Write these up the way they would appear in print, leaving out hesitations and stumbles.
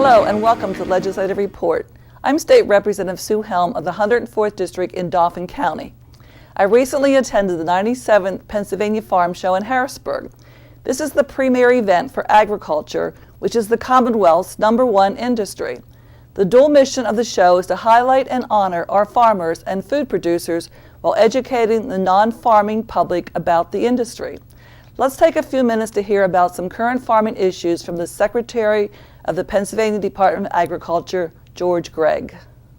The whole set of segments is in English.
Hello and welcome to the Legislative Report. I'm State Representative Sue Helm of the 104th District in Dauphin County. I recently attended the 97th Pennsylvania Farm Show in Harrisburg. This is the premier event for agriculture, which is the Commonwealth's #1 industry. The dual mission of the show is to highlight and honor our farmers and food producers while educating the non-farming public about the industry. Let's take a few minutes to hear about some current farming issues from the Secretary of the Pennsylvania Department of Agriculture, George Gregg.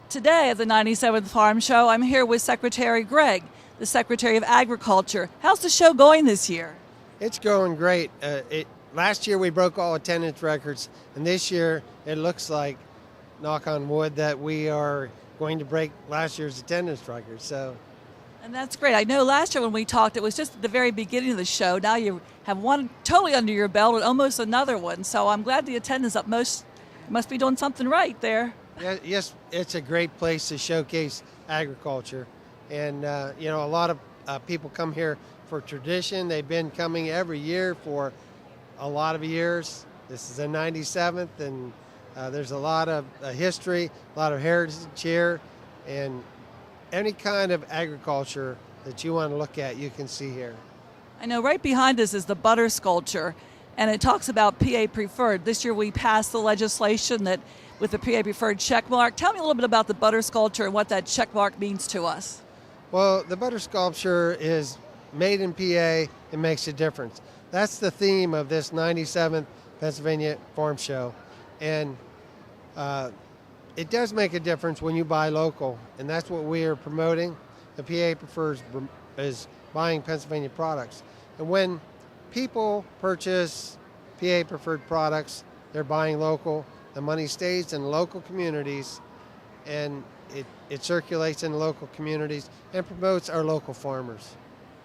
Today at the 97th Farm Show, I'm here with Secretary Gregg, the Secretary of Agriculture. How's the show going this year? It's going great. Last year we broke all attendance records, and this year it looks like, knock on wood, that we are going to break last year's attendance record. And that's great. I know last year when we talked, it was just at the very beginning of the show. Now you have one totally under your belt and almost another one. So I'm glad the attendance up must be doing something right there. Yes, it's a great place to showcase agriculture. And, a lot of people come here for tradition. They've been coming every year for a lot of years. This is the 97th, and there's a lot of history, a lot of heritage here. And any kind of agriculture that you want to look at, you can see here. I know right behind us is the butter sculpture, and it talks about PA preferred. This year we passed the legislation that with the PA preferred check mark. Tell me a little bit about the butter sculpture and what that check mark means to us. Well, the butter sculpture is made in PA. It makes a difference. That's the theme of this 97th Pennsylvania Farm Show. And it does make a difference when you buy local, and that's what we are promoting. The PA prefers is buying Pennsylvania products. And when people purchase PA preferred products, they're buying local. The money stays in local communities, and it circulates in local communities and promotes our local farmers.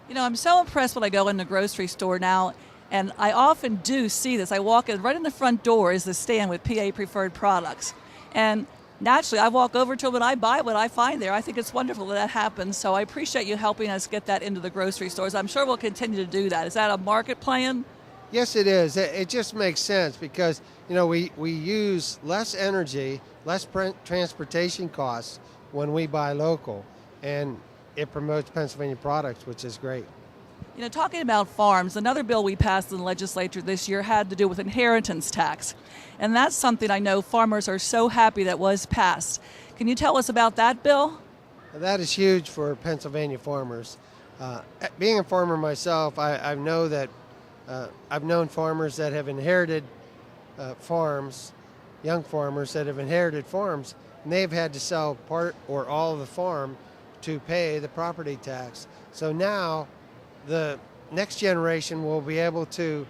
You know, I'm so impressed when I go in the grocery store now, and I often do see this. I walk in, right in the front door is the stand with PA preferred products. And naturally, I walk over to them and I buy what I find there. I think it's wonderful that happens. So I appreciate you helping us get that into the grocery stores. I'm sure we'll continue to do that. Is that a market plan? Yes, it is. It just makes sense because, we use less energy, less transportation costs when we buy local. And it promotes Pennsylvania products, which is great. Talking about farms, another bill we passed in the legislature this year had to do with inheritance tax. And that's something I know farmers are so happy that was passed. Can you tell us about that bill? That is huge for Pennsylvania farmers. Being a farmer myself, I know that I've known farmers that have inherited farms, young farmers that have inherited farms, and they've had to sell part or all of the farm to pay the property tax. So now the next generation will be able to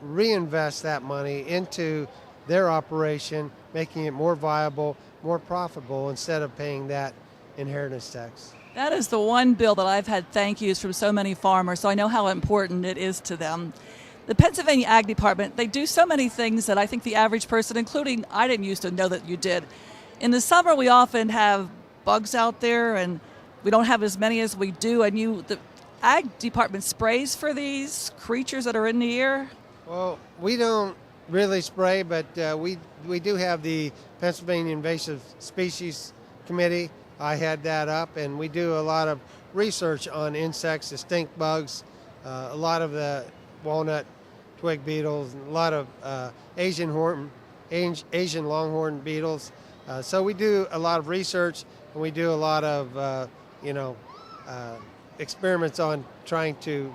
reinvest that money into their operation, making it more viable, more profitable, instead of paying that inheritance tax. That is the one bill that I've had thank yous from so many farmers, so I know how important it is to them. The Pennsylvania Ag Department, they do so many things that I think the average person, including I didn't used to know that you did. In the summer, we often have bugs out there, and we don't have as many as we do, and the Ag Department sprays for these creatures that are in the air? Well, we don't really spray, but we do have the Pennsylvania Invasive Species Committee. I had that up, and we do a lot of research on insects, the stink bugs, a lot of the walnut twig beetles, and a lot of Asian longhorn beetles. So we do a lot of research, and we do a lot of experiments on trying to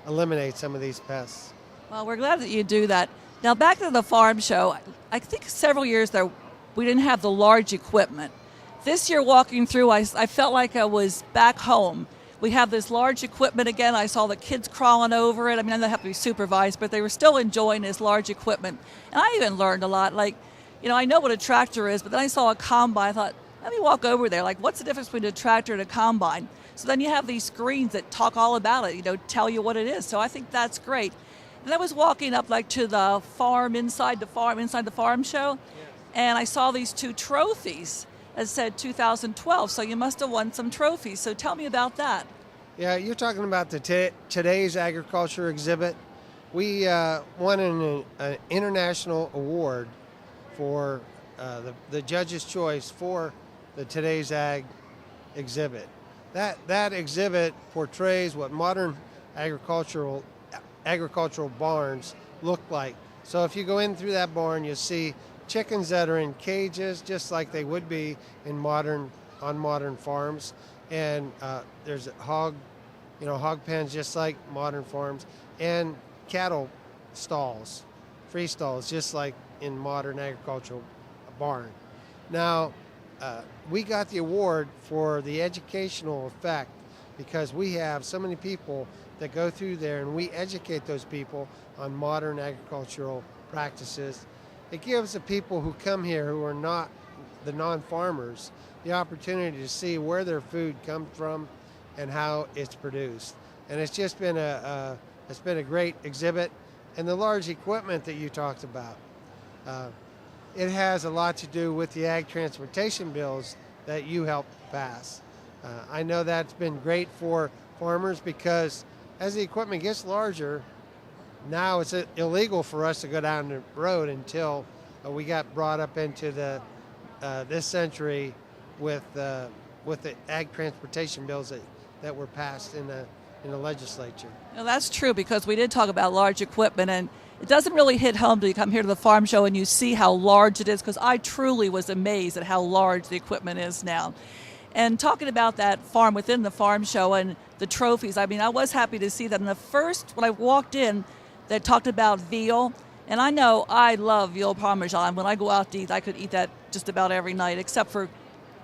eliminate some of these pests. Well, we're glad that you do that. Now, back to the farm show, I think several years there we didn't have the large equipment. This year walking through, I felt like I was back home. We have this large equipment again. I saw the kids crawling over it. I mean, they have to be supervised, but they were still enjoying this large equipment. And I even learned a lot. I know what a tractor is, but then I saw a combine. I thought, let me walk over there. What's the difference between a tractor and a combine? So then you have these screens that talk all about it, tell you what it is. So I think that's great. And I was walking up to the farm, inside the farm show, and I saw these two trophies that said 2012. So you must have won some trophies. So tell me about that. Yeah, you're talking about the today's agriculture exhibit. We won an international award for the judge's choice for the Today's Ag exhibit. That exhibit portrays what modern agricultural barns look like. So if you go in through that barn, you'll see chickens that are in cages, just like they would be on modern farms, and there's hog pens, just like modern farms, and cattle stalls, free stalls, just like in modern agricultural barn. Now, we got the award for the educational effect because we have so many people that go through there, and we educate those people on modern agricultural practices. It gives the people who come here who are not the non-farmers the opportunity to see where their food comes from and how it's produced. And it's just been a great exhibit. And the large equipment that you talked about, it has a lot to do with the ag transportation bills that you helped pass. I know that's been great for farmers because as the equipment gets larger, now it's illegal for us to go down the road until we got brought up into this century with the ag transportation bills that were passed in the legislature. Now, that's true because we did talk about large equipment, and it doesn't really hit home till you come here to the farm show and you see how large it is, because I truly was amazed at how large the equipment is now. And talking about that farm within the farm show and the trophies, I mean, I was happy to see that. In when I walked in, they talked about veal, and I know I love veal parmesan. When I go out to eat, I could eat that just about every night, except for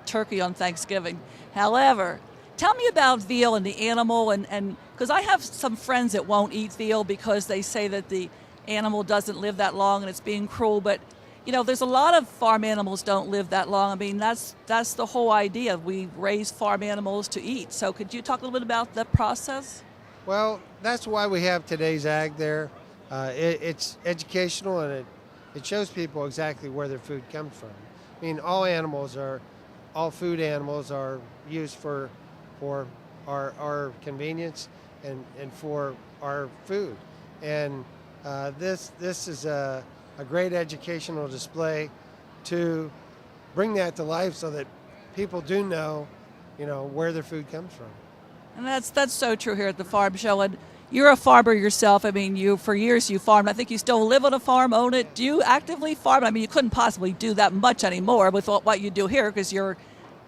turkey on Thanksgiving. However, tell me about veal and the animal, and because I have some friends that won't eat veal because they say that the animal doesn't live that long and it's being cruel, but there's a lot of farm animals don't live that long. I mean, that's the whole idea. We raise farm animals to eat. So could you talk a little bit about the process? Well, that's why we have Today's Ag there. It's educational, and it shows people exactly where their food comes from. I mean, all food animals are used for our convenience and for our food. And this is a great educational display to bring that to life so that people do know, where their food comes from. And that's so true here at the farm show. And you're a farmer yourself. I mean, for years you farmed. I think you still live on a farm, own it. Do you actively farm? I mean, you couldn't possibly do that much anymore with what you do here because you're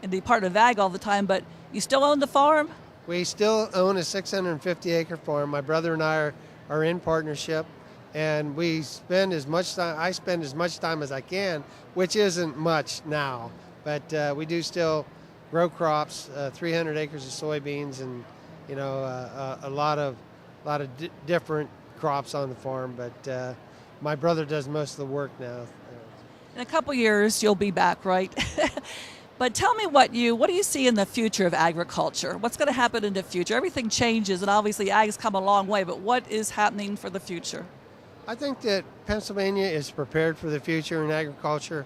in the Department of Ag all the time, but you still own the farm? We still own a 650-acre farm. My brother and I are in partnership, and I spend as much time as I can, which isn't much now, but we do still grow crops, 300 acres of soybeans, and a lot of different crops on the farm. But my brother does most of the work now. In a couple years, you'll be back, right? But tell me what do you see in the future of agriculture? What's going to happen in the future? Everything changes, and obviously ag's come a long way, but what is happening for the future? I think that Pennsylvania is prepared for the future in agriculture.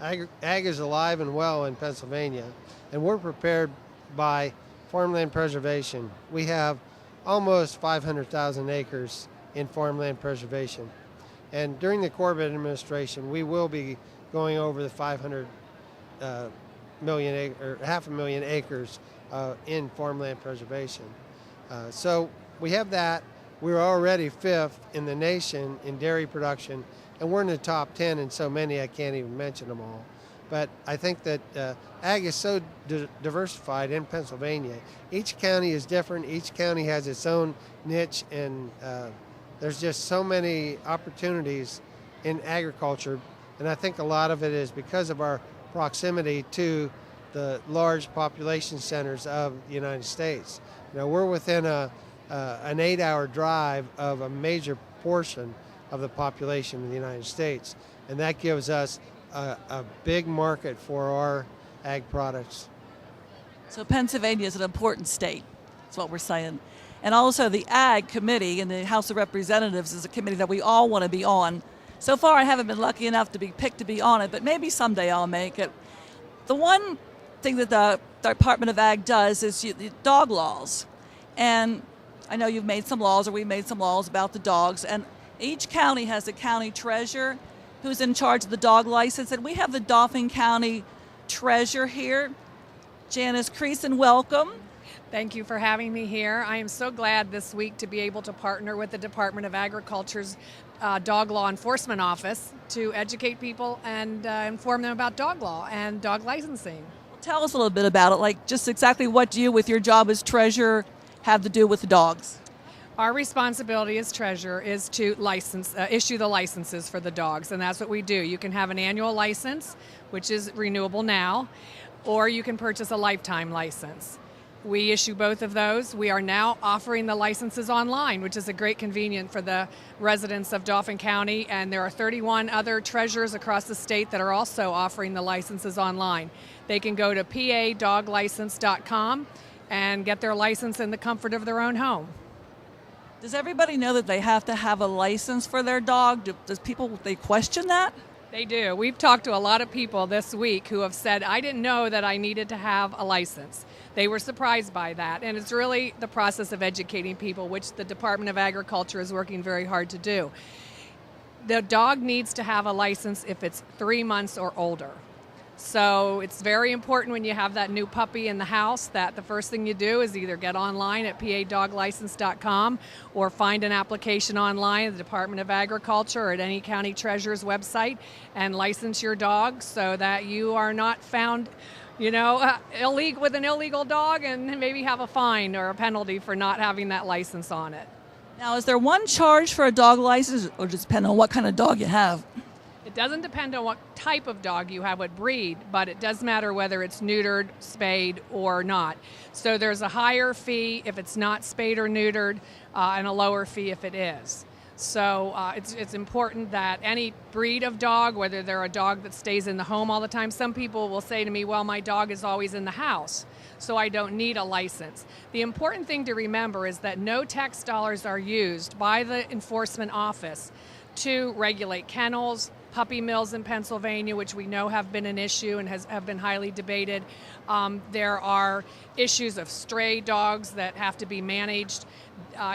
Ag is alive and well in Pennsylvania, and we're prepared by farmland preservation. We have almost 500,000 acres in farmland preservation. And during the Corbett administration, we will be going over the 500 million or 500,000 acres in farmland preservation. So we have that. We're already 5th in the nation in dairy production, and we're in the top 10 in so many I can't even mention them all. But I think that ag is so diversified in Pennsylvania. Each county is different. Each county has its own niche, and there's just so many opportunities in agriculture. And I think a lot of it is because of our proximity to the large population centers of the United States. We're within an 8-hour drive of a major portion of the population of the United States, and that gives us a big market for our ag products. So Pennsylvania is an important state. That's what we're saying. And also the Ag Committee in the House of Representatives is a committee that we all want to be on. So far I haven't been lucky enough to be picked to be on it, but maybe someday I'll make it. The one thing that the Department of Ag does is the dog laws. And I know you've made some laws, or we made some laws about the dogs, and each county has a county treasurer. who's in charge of the dog license. And we have the Dauphin County treasurer here, Janice Creason. Welcome. Thank you for having me here. I am so glad this week to be able to partner with the Department of Agriculture's Dog Law Enforcement Office to educate people and inform them about dog law and dog licensing. Tell us a little bit about it, like just exactly what you, with your job as treasurer, have to do with the dogs. Our responsibility as treasurer is to issue the licenses for the dogs, and that's what we do. You can have an annual license, which is renewable now, or you can purchase a lifetime license. We issue both of those. We are now offering the licenses online, which is a great convenience for the residents of Dauphin County, and there are 31 other treasurers across the state that are also offering the licenses online. They can go to padoglicence.com and get their license in the comfort of their own home. Does everybody know that they have to have a license for their dog? Does they question that? They do. We've talked to a lot of people this week who have said, I didn't know that I needed to have a license. They were surprised by that, and it's really the process of educating people, which the Department of Agriculture is working very hard to do. The dog needs to have a license if it's 3 months or older. So it's very important when you have that new puppy in the house that the first thing you do is either get online at padoglicence.com or find an application online at the Department of Agriculture or at any county treasurer's website and license your dog so that you are not found illegal with an illegal dog and maybe have a fine or a penalty for not having that license on it. Now, is there one charge for a dog license, or does it depend on what kind of dog you have? It doesn't depend on what type of dog you have, what breed, but it does matter whether it's neutered, spayed, or not. So there's a higher fee if it's not spayed or neutered, and a lower fee if it is. So it's important that any breed of dog, whether they're a dog that stays in the home all the time, some people will say to me, well, my dog is always in the house, so I don't need a license. The important thing to remember is that no tax dollars are used by the enforcement office to regulate kennels, puppy mills in Pennsylvania, which we know have been an issue and have been highly debated. There are issues of stray dogs that have to be managed,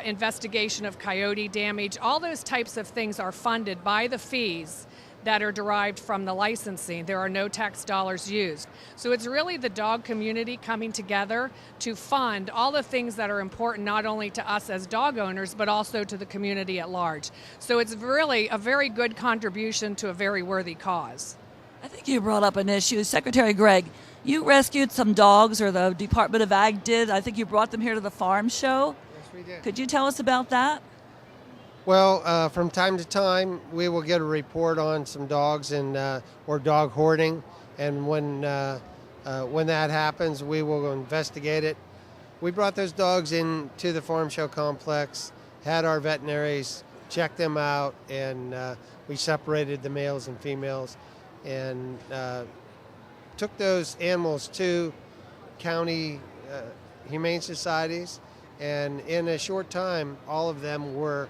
investigation of coyote damage. All those types of things are funded by the fees that are derived from the licensing. There are no tax dollars used. So it's really the dog community coming together to fund all the things that are important not only to us as dog owners, but also to the community at large. So it's really a very good contribution to a very worthy cause. I think you brought up an issue. Secretary Gregg, you rescued some dogs, or the Department of Ag did. I think you brought them here to the farm show. Yes, we did. Could you tell us about that? Well, from time to time, we will get a report on some dogs or dog hoarding, and when that happens, we will go investigate it. We brought those dogs into the farm show complex, had our veterinaries check them out, and we separated the males and females, and took those animals to county humane societies, and in a short time, all of them were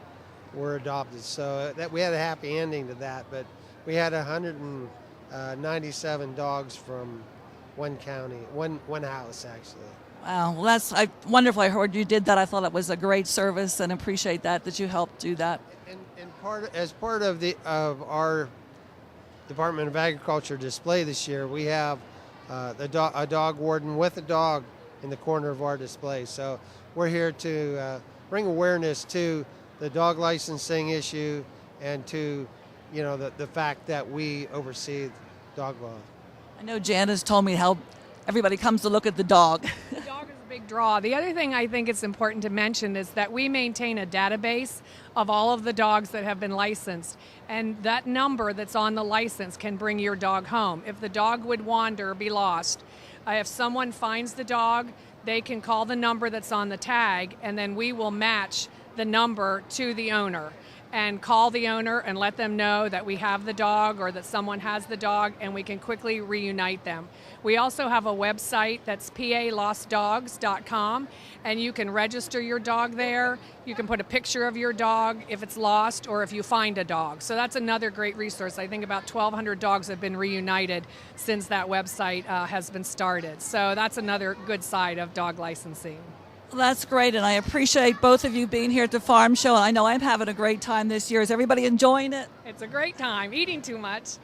adopted. So that we had a happy ending to that, but we had 197 dogs from one county, one house actually. Wow, well, I wonderful. I heard you did that. I thought it was a great service and appreciate that you helped do that. And as part of our Department of Agriculture display this year, we have a dog warden with a dog in the corner of our display. So we're here to bring awareness to the dog licensing issue and to the fact that we oversee dog law. I know Janice told me how everybody comes to look at the dog. The dog is a big draw. The other thing I think it's important to mention is that we maintain a database of all of the dogs that have been licensed, and that number that's on the license can bring your dog home. If the dog would wander or be lost, if someone finds the dog, they can call the number that's on the tag, and then we will match the number to the owner and call the owner and let them know that we have the dog or that someone has the dog, and we can quickly reunite them. We also have a website that's palostdogs.com, and you can register your dog there. You can put a picture of your dog if it's lost or if you find a dog. So that's another great resource. I think about 1,200 dogs have been reunited since that website has been started. So that's another good side of dog licensing. Well, that's great, and I appreciate both of you being here at the farm show. And I know I'm having a great time this year. Is everybody enjoying it? It's a great time. Eating too much.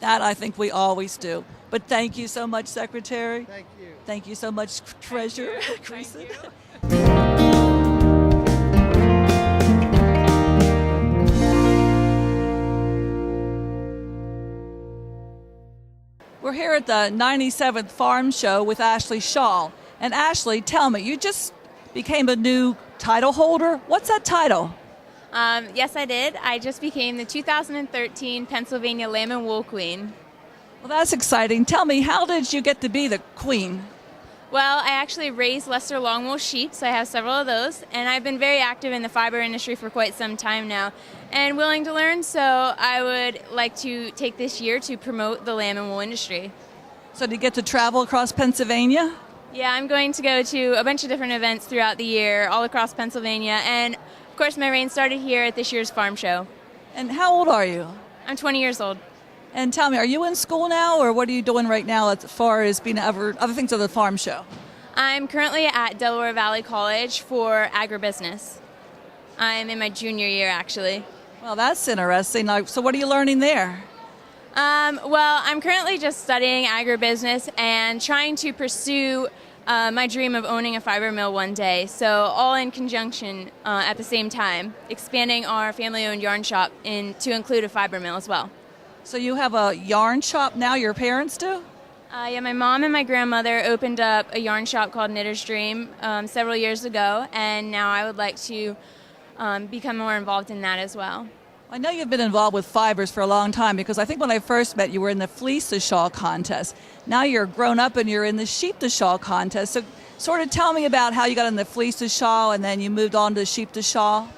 That I think we always do. But thank you so much, Secretary. Thank you. Thank you so much, Treasurer. Thank you. We're here at the 97th Farm Show with Ashley Shaw. And Ashley, tell me, you just became a new title holder. What's that title? Yes, I did. I just became the 2013 Pennsylvania Lamb and Wool Queen. Well, that's exciting. Tell me, how did you get to be the queen? Well, I actually raised Leicester Longwool sheep, so I have several of those, and I've been very active in the fiber industry for quite some time now and willing to learn, so I would like to take this year to promote the lamb and wool industry. So did you get to travel across Pennsylvania? Yeah, I'm going to go to a bunch of different events throughout the year, all across Pennsylvania, and of course my reign started here at this year's farm show. And how old are you? I'm 20 years old. And tell me, are you in school now, or what are you doing right now as far as being other things at the farm show? I'm currently at Delaware Valley College for agribusiness. I'm in my junior year, actually. Well, that's interesting. So what are you learning there? Well, I'm currently just studying agribusiness and trying to pursue my dream of owning a fiber mill one day. So all in conjunction at the same time, expanding our family-owned yarn shop to include a fiber mill as well. So you have a yarn shop now, your parents do? Yeah, my mom and my grandmother opened up a yarn shop called Knitter's Dream several years ago, and now I would like to become more involved in that as well. I know you've been involved with fibers for a long time because I think when I first met you were in the fleece to shawl contest. Now you're grown up and you're in the sheep to shawl contest. So sort of tell me about how you got in the fleece to shawl and then you moved on to sheep to shawl.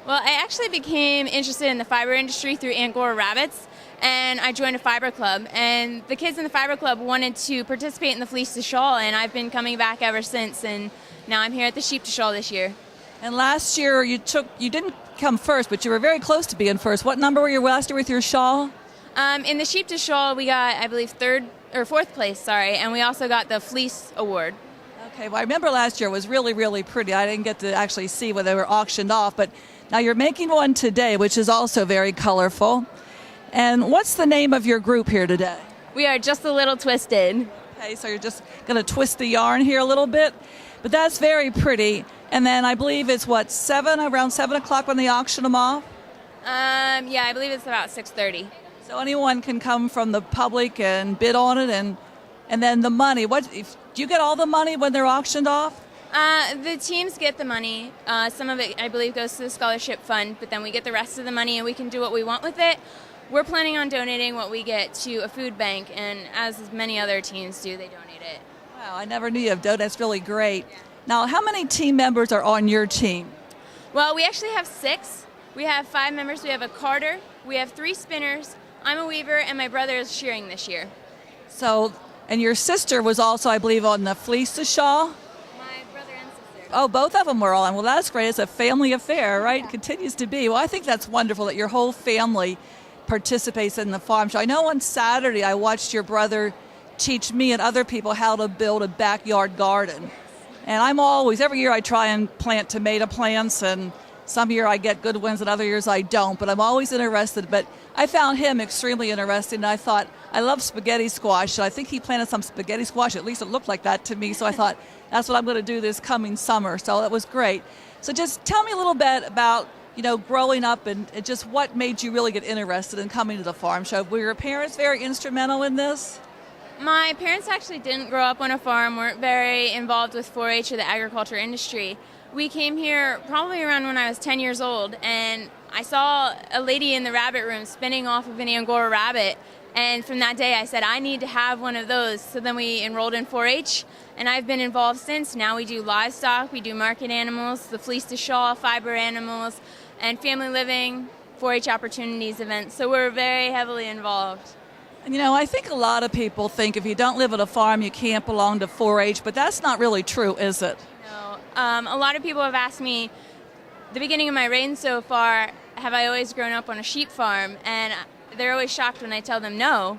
Well, I actually became interested in the fiber industry through Angora rabbits, and I joined a fiber club. And the kids in the fiber club wanted to participate in the fleece to shawl, and I've been coming back ever since. And now I'm here at the sheep to shawl this year. And last year you didn't come first, but you were very close to being first. What number were you last year with your shawl? In the sheep to shawl, we got, I believe, fourth place, and we also got the fleece award. Okay, well, I remember last year was really, really pretty. I didn't get to actually see when they were auctioned off, but now you're making one today, which is also very colorful. And what's the name of your group here today? We are Just a Little Twisted. Okay, so you're just going to twist the yarn here a little bit, but that's very pretty. And then I believe it's around 7 o'clock when they auction them off? Yeah, I believe it's about 6:30. So anyone can come from the public and bid on it, and then the money. Do you get all the money when they're auctioned off? The teams get the money. Some of it, I believe, goes to the scholarship fund, but then we get the rest of the money and we can do what we want with it. We're planning on donating what we get to a food bank, and as many other teams do, they donate it. Wow, I never knew you have donated. That's really great. Yeah. Now, how many team members are on your team? Well, we actually have 6. We have 5 members. We have a carter. We have 3 spinners. I'm a weaver, and my brother is shearing this year. So, and your sister was also, I believe, on the fleece to shawl? My brother and sister. Oh, both of them were on. Well, that's great. It's a family affair, right? Yeah. It continues to be. Well, I think that's wonderful that your whole family participates in the farm show. I know on Saturday I watched your brother teach me and other people how to build a backyard garden. And every year I try and plant tomato plants, and some year I get good ones and other years I don't, but I'm always interested. But I found him extremely interesting, and I thought, I love spaghetti squash, and I think he planted some spaghetti squash, at least it looked like that to me, so I thought, that's what I'm going to do this coming summer, so that was great. So just tell me a little bit about, growing up and just what made you really get interested in coming to the farm show. Were your parents very instrumental in this? My parents actually didn't grow up on a farm, weren't very involved with 4-H or the agriculture industry. We came here probably around when I was 10 years old, and I saw a lady in the rabbit room spinning off of an Angora rabbit, and from that day I said, I need to have one of those. So then we enrolled in 4-H, and I've been involved since. Now we do livestock, we do market animals, the fleece to shawl, fiber animals, and family living, 4-H opportunities events. So we're very heavily involved. I think a lot of people think if you don't live at a farm, you can't belong to 4-H, but that's not really true, is it? No. A lot of people have asked me, the beginning of my reign so far, have I always grown up on a sheep farm? And they're always shocked when I tell them no.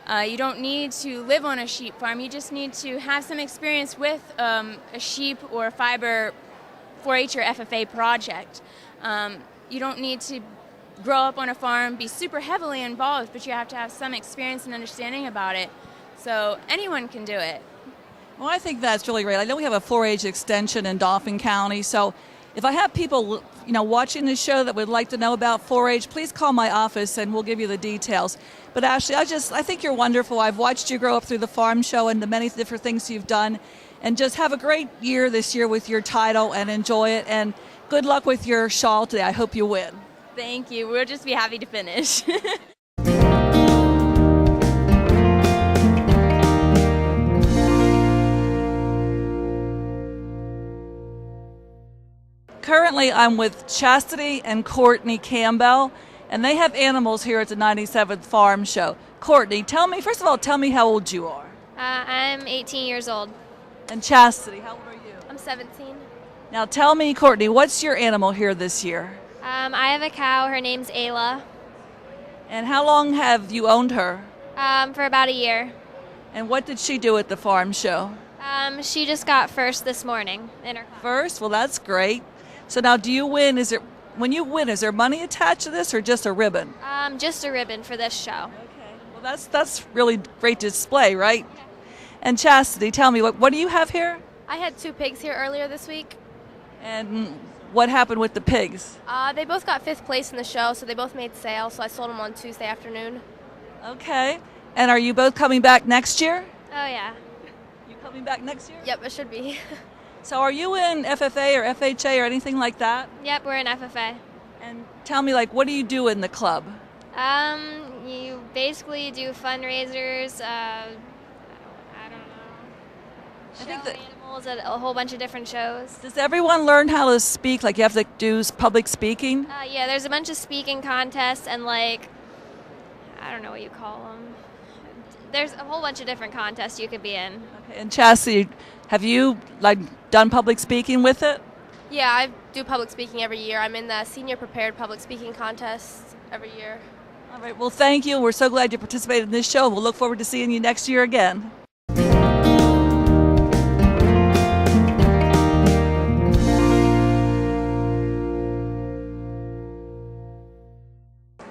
You don't need to live on a sheep farm. You just need to have some experience with a sheep or fiber 4-H or FFA project. You don't need to grow up on a farm, be super heavily involved, but you have to have some experience and understanding about it. So anyone can do it. Well, I think that's really great. I know we have a 4-H extension in Dauphin County, so if I have people, watching this show that would like to know about 4-H, please call my office and we'll give you the details. But Ashley, I think you're wonderful. I've watched you grow up through the farm show and the many different things you've done, and just have a great year this year with your title and enjoy it. And good luck with your shawl today. I hope you win. Thank you. We'll just be happy to finish. Currently, I'm with Chastity and Courtney Campbell, and they have animals here at the 97th Farm Show. Courtney, first of all, tell me how old you are. I'm 18 years old. And Chastity, how old are you? I'm 17. Now tell me, Courtney, what's your animal here this year? I have a cow. Her name's Ayla. And how long have you owned her? For about a year. And what did she do at the farm show? She just got first this morning in her class. First? Well, that's great. So now do you win? When you win, is there money attached to this or just a ribbon? Just a ribbon for this show. Okay. Well, that's really great display, right? Okay. And Chastity, tell me, what do you have here? I had 2 pigs here earlier this week. And what happened with the pigs? They both got 5th place in the show, so they both made sale, so I sold them on Tuesday afternoon. Okay. And are you both coming back next year? Oh, yeah. You coming back next year? Yep, it should be. So are you in FFA or FHA or anything like that? Yep, we're in FFA. And tell me, what do you do in the club? You basically do fundraisers, I don't know, I think that animals at a whole bunch of different shows. Does everyone learn how to speak? Like you have to do public speaking? Yeah, there's a bunch of speaking contests and I don't know what you call them. There's a whole bunch of different contests you could be in. Okay. And Chastity, have you done public speaking with it? Yeah, I do public speaking every year. I'm in the Senior Prepared Public Speaking Contest every year. All right. Well, thank you. We're so glad you participated in this show. We'll look forward to seeing you next year again.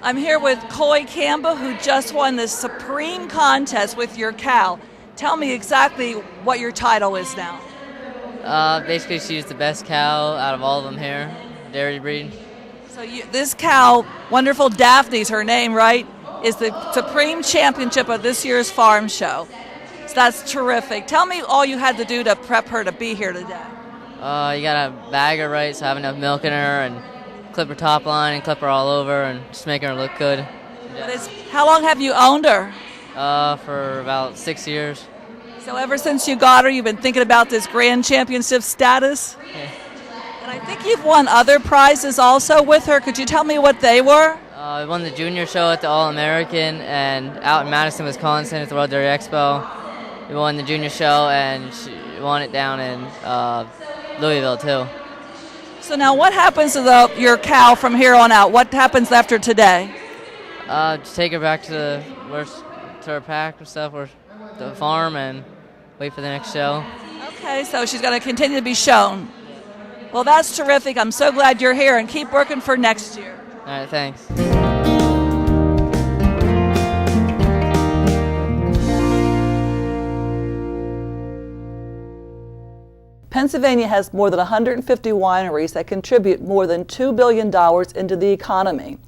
I'm here with Coy Campbell, who just won the Supreme Contest with your cow. Tell me exactly what your title is now. Basically, she's the best cow out of all of them here, dairy breed. So this cow, wonderful Daphne's her name, right, is the Supreme Championship of this year's farm show. So that's terrific. Tell me all you had to do to prep her to be here today. You gotta bag her right, so have enough milk in her, and clip her top line and clip her all over, and just make her look good. How long have you owned her? For about 6 years. So ever since you got her, you've been thinking about this grand championship status? Yeah. And I think you've won other prizes also with her. Could you tell me what they were? I won the junior show at the All-American, and out in Madison, Wisconsin at the World Dairy Expo. We won the junior show, and she won it down in Louisville, too. So now what happens to your cow from here on out? What happens after today? Just take her back to her pack and stuff, or the farm, and wait for the next show. Okay, so she's going to continue to be shown. Well, that's terrific. I'm so glad you're here, and keep working for next year. All right, thanks. Pennsylvania has more than 150 wineries that contribute more than $2 billion into the economy.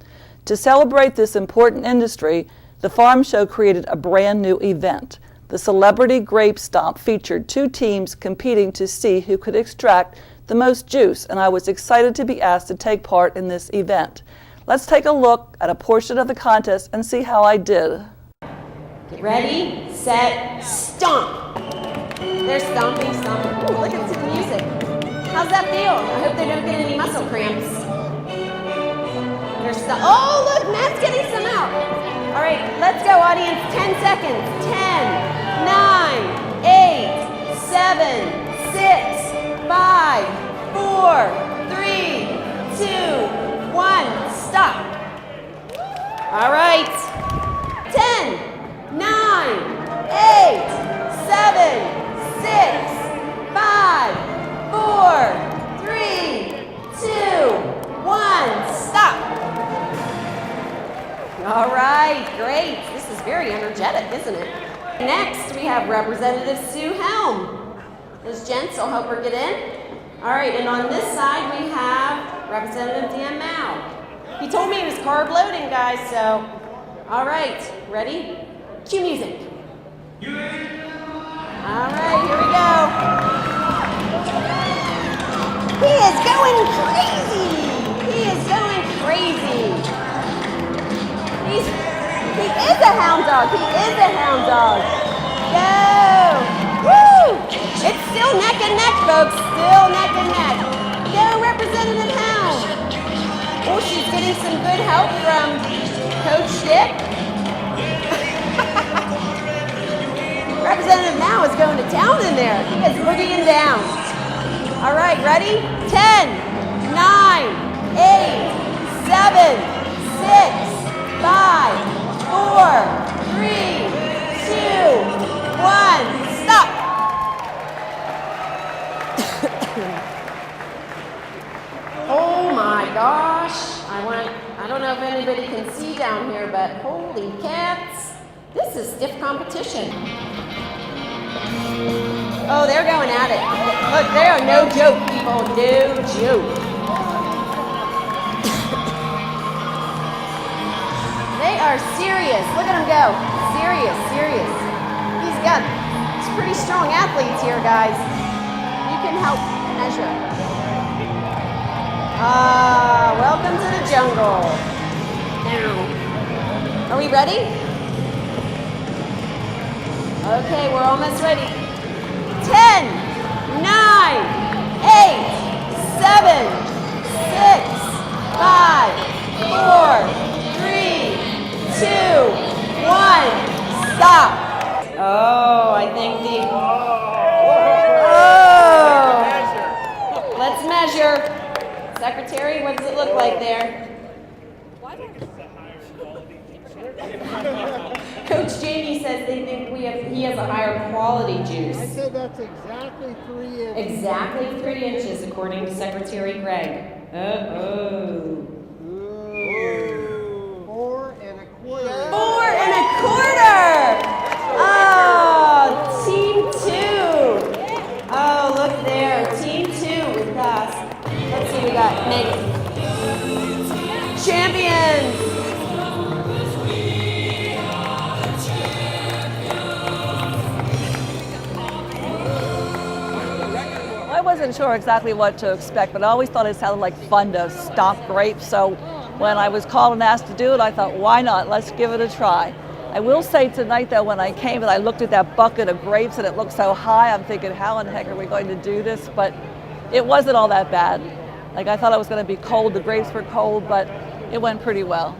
To celebrate this important industry, the Farm Show created a brand new event. The Celebrity Grape Stomp featured 2 teams competing to see who could extract the most juice, and I was excited to be asked to take part in this event. Let's take a look at a portion of the contest and see how I did. Get ready, set, stomp. They're stomping, stomping. Ooh, look at the music. How's that feel? I hope they don't get any muscle cramps. Oh, look, Matt's getting some out. All right, let's go, audience. 10 seconds. 10, 9, 8, 7, 6, 5, 4, 3, 2, 1. Stop. All right. 10, 9, right, great. This is very energetic, isn't it? Next, we have Representative Sue Helm. Those gents will help her get in. All right, and on this side, we have Representative Dan Mao. He told me he was carb loading, guys, so. All right, ready? Cue music. All right, here we go. He is going crazy. He is going crazy. He is a hound dog. He is a hound dog. Go. Woo! It's still neck and neck, folks. Still neck and neck. Go, Representative Helm. Oh, she's getting some good help from Coach Dick. Representative now is going to town in there. He is boogieing down. All right, ready? 10, 9, 8, 7, 6, 5, 4, 3, 2, 1. Stop. Oh my gosh. I don't know if anybody can see down here, but holy cats. This is stiff competition. Oh, they're going at it. Look, they are no joke, people. No joke. They are serious. Look at them go. Serious, serious. He's pretty strong athletes here, guys. You can help measure. Welcome to the jungle. Now, are we ready? Okay, we're almost ready. 10, 9, 8, 7, 6, 5, 4, 3, 2, 1. Stop. Oh, I think Oh. Let's measure. Secretary, what does it look like there? Coach Jamie says they think he has a higher quality juice. I said that's exactly 3 inches. Exactly 3 inches, according to Secretary Greg. Oh. 4 1/4. 4 1/4. Oh, team 2. Oh, look there, team 2 with us. Let's see, we got Megan. Champions. I wasn't sure exactly what to expect, but I always thought it sounded like fun to stomp grapes. So when I was called and asked to do it, I thought, why not? Let's give it a try. I will say tonight, though, when I came and I looked at that bucket of grapes and it looked so high, I'm thinking, how in the heck are we going to do this? But it wasn't all that bad. Like, I thought it was going to be cold. The grapes were cold, but it went pretty well.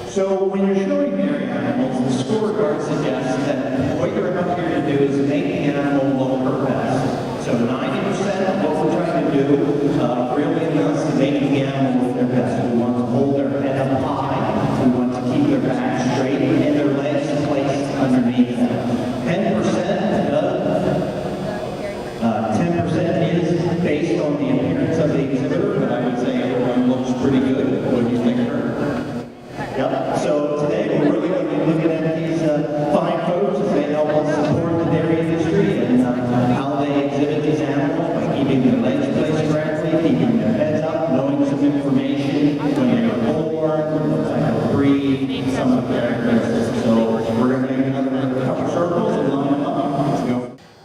So when you're showing dairy animals, the scorecard suggests that what you're up here to do is make the animal look her best. So 90% of what we're trying to do really is making the animal look their best. We want to hold their head up high. We want to keep their back straight and their legs placed underneath them. 10% does. 10% is based on the appearance of the exhibitor, but I would say everyone looks pretty good. What do you think, Kurt? Yep. So today we're really going to be looking at these fine folks as they help us support the dairy industry and how they exhibit these animals by keeping their legs placed correctly, keeping their heads up, knowing some information when they were born, what type of breed, some of the characteristics. So we're going to make another couple circles and line them up. Let's go.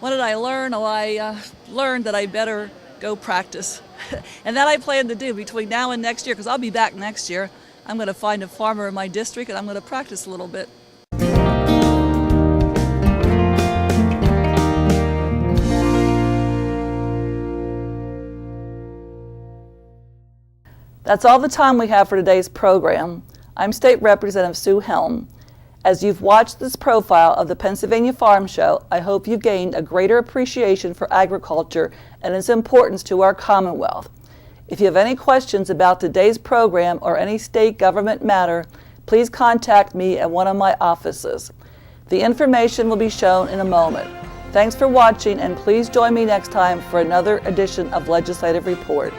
What did I learn? Oh, I learned that I better go practice. And that I plan to do between now and next year, because I'll be back next year. I'm going to find a farmer in my district and I'm going to practice a little bit. That's all the time we have for today's program. I'm State Representative Sue Helm. As you've watched this profile of the Pennsylvania Farm Show, I hope you've gained a greater appreciation for agriculture and its importance to our Commonwealth. If you have any questions about today's program or any state government matter, please contact me at one of my offices. The information will be shown in a moment. Thanks for watching, and please join me next time for another edition of Legislative Report.